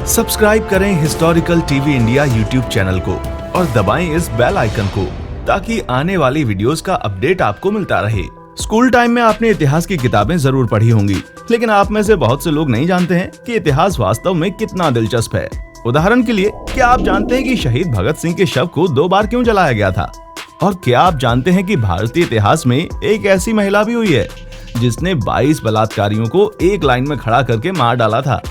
Subscribe करें historical TV India YouTube channel को और दबाएं इस बेल आइकन को ताकि आने वाली वीडियोस का अपडेट आपको मिलता रहे। स्कूल टाइम में आपने इतिहास की किताबें जरूर पढ़ी होंगी, लेकिन आप में से बहुत से लोग नहीं जानते हैं कि इतिहास वास्तव में कितना दिलचस्प है। उदाहरण के लिए, क्या आप जानते हैं कि शहीद भगत सिंह के शव को 2 बार क्यों जलाया गया था? और क्या आप जानते हैं कि भारतीय इतिहास में एक ऐसी महिला भी हुई है जिसने 22 बलात्कारियों को एक लाइन में खड़ा करके मार डाला था?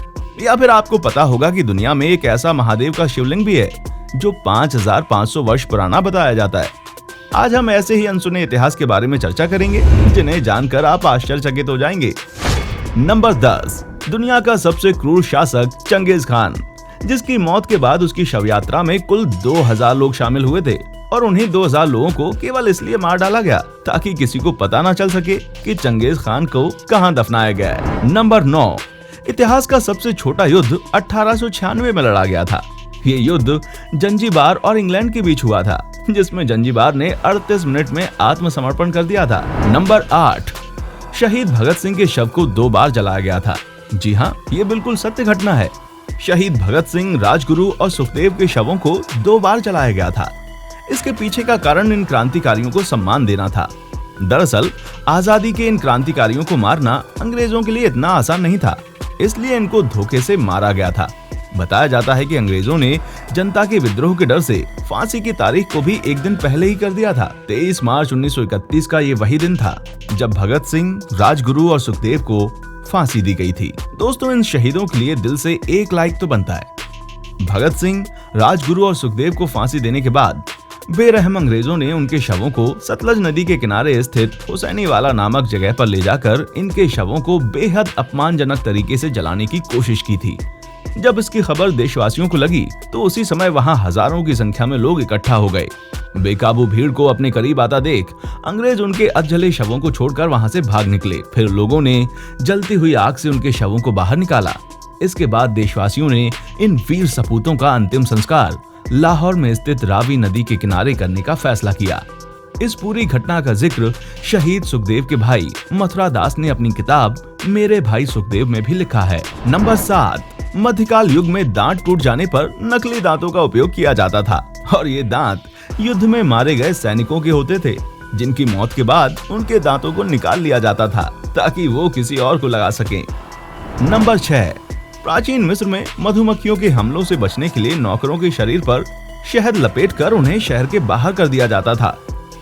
या फिर आपको पता होगा कि दुनिया में एक ऐसा महादेव का शिवलिंग भी है जो 5500 वर्ष पुराना बताया जाता है। आज हम ऐसे ही अनसुने इतिहास के बारे में चर्चा करेंगे जिन्हें जानकर आप आश्चर्यचकित हो जाएंगे। नंबर 10, दुनिया का सबसे क्रूर शासक चंगेज खान, जिसकी मौत के बाद उसकी शव यात्रा में कुल 2000 लोग शामिल हुए थे और उन्हीं 2000 लोगों को केवल इसलिए मार डाला गया ताकि किसी को पता न चल सके कि चंगेज खान को कहां दफनाया गया है। नंबर 9, इतिहास का सबसे छोटा युद्ध 1896 में लड़ा गया था। ये युद्ध जंजीबार और इंग्लैंड के बीच हुआ था, जिसमें जंजीबार ने 38 मिनट में आत्मसमर्पण कर दिया था। नंबर 8, शहीद भगत सिंह के शव को 2 बार जलाया गया था। जी हाँ, ये बिल्कुल सत्य घटना है। शहीद भगत सिंह, राजगुरु और सुखदेव के शवों को 2 बार जलाया गया था। इसके पीछे का कारण इन क्रांतिकारियों को सम्मान देना था। दरअसल आजादी के इन क्रांतिकारियों को मारना अंग्रेजों के लिए इतना आसान नहीं था, इसलिए इनको धोखे से मारा गया था। बताया जाता है कि अंग्रेजों ने जनता के विद्रोह के डर से फांसी की तारीख को भी एक दिन पहले ही कर दिया था। 23 मार्च 1931 का ये वही दिन था जब भगत सिंह, राजगुरु और सुखदेव को फांसी दी गई थी। दोस्तों, इन शहीदों के लिए दिल से एक लाइक तो बनता है। भगत सिंह, राजगुरु और सुखदेव को फांसी देने के बाद बेरहम अंग्रेजों ने उनके शवों को सतलज नदी के किनारे स्थित हुसैनीवाला नामक जगह पर ले जाकर इनके शवों को बेहद अपमानजनक तरीके से जलाने की कोशिश की थी। जब इसकी खबर देशवासियों को लगी तो उसी समय वहां हजारों की संख्या में लोग इकट्ठा हो गए। बेकाबू भीड़ को अपने करीब आता देख अंग्रेज उनके अधजले शवों को छोड़कर वहां से भाग निकले। फिर लोगों ने जलती हुई आग से उनके शवों को बाहर निकाला। इसके बाद देशवासियों ने इन वीर सपूतों का अंतिम संस्कार लाहौर में स्थित रावी नदी के किनारे करने का फैसला किया। इस पूरी घटना का जिक्र शहीद सुखदेव के भाई मथुरा दास ने अपनी किताब मेरे भाई सुखदेव में भी लिखा है। नंबर 7, मध्यकाल युग में दांत टूट जाने पर नकली दांतों का उपयोग किया जाता था और ये दांत युद्ध में मारे गए सैनिकों के होते थे, जिनकी मौत के बाद उनके दांतों को निकाल लिया जाता था ताकि वो किसी और को लगा सकें। नंबर 6, प्राचीन मिस्र में मधुमक्खियों के हमलों से बचने के लिए नौकरों के शरीर पर शहद लपेटकर उन्हें शहर के बाहर कर दिया जाता था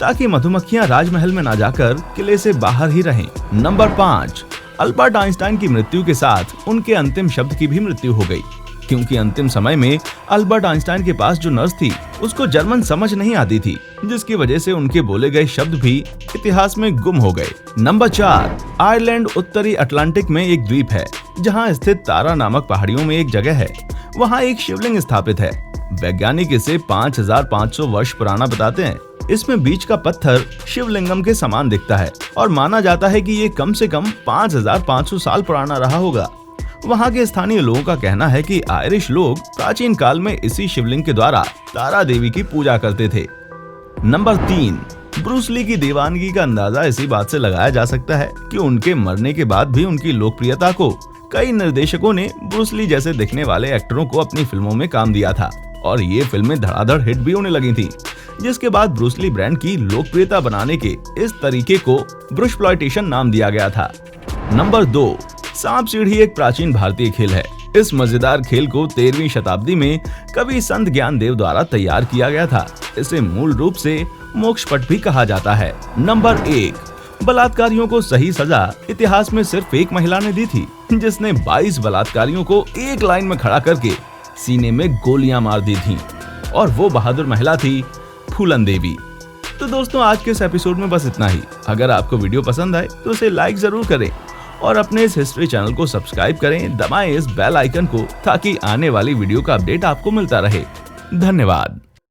ताकि मधुमक्खियां राजमहल में ना जाकर किले से बाहर ही रहें। नंबर 5, अल्बर्ट आइंस्टाइन की मृत्यु के साथ उनके अंतिम शब्द की भी मृत्यु हो गई, क्योंकि अंतिम समय में अल्बर्ट आइंस्टाइन के पास जो नर्स थी उसको जर्मन समझ नहीं आती थी, जिसकी वजह से उनके बोले गए शब्द भी इतिहास में गुम हो गए। नंबर 4, आयरलैंड उत्तरी अटलांटिक में एक द्वीप है जहां स्थित तारा नामक पहाड़ियों में एक जगह है। वहां एक शिवलिंग स्थापित है। वैज्ञानिक इसे 5500 वर्ष पुराना बताते हैं। इसमें बीच का पत्थर शिवलिंगम के समान दिखता है और माना जाता है कि ये कम से कम 5500 साल पुराना रहा होगा। वहां के स्थानीय लोगों का कहना है कि आयरिश लोग प्राचीन काल में इसी शिवलिंग के द्वारा तारा देवी की पूजा करते थे। नंबर 3, ब्रूस ली की दीवानगी का अंदाजा इसी बात से लगाया जा सकता है कि उनके मरने के बाद भी उनकी लोकप्रियता को कई निर्देशकों ने ब्रूस ली जैसे दिखने वाले एक्टरों को अपनी फिल्मों में काम दिया था और ये फिल्में धड़ाधड़ हिट भी होने लगी थी, जिसके बाद ब्रूस ली ब्रांड की लोकप्रियता बनाने के इस तरीके को ब्रुशप्लॉयटेशन नाम दिया गया था। नंबर 2, सांप सीढ़ी एक प्राचीन भारतीय खेल है। इस मजेदार खेल को 13वीं शताब्दी में कवि संत ज्ञानदेव द्वारा तैयार किया गया था। इसे मूल रूप से मोक्षपट भी कहा जाता है। नंबर 1, बलात्कारियों को सही सजा इतिहास में सिर्फ एक महिला ने दी थी, जिसने 22 बलात्कारियों को एक लाइन में खड़ा करके सीने में गोलियां मार दी थीं, और वो बहादुर महिला थी फूलन देवी। तो दोस्तों, आज के इस एपिसोड में बस इतना ही। अगर आपको वीडियो पसंद आए तो उसे लाइक जरूर करें और अपने इस हिस्ट्री चैनल को सब्सक्राइब करें, दबाएं इस बेल आइकन को ताकि आने वाली वीडियो का अपडेट आपको मिलता रहे। धन्यवाद।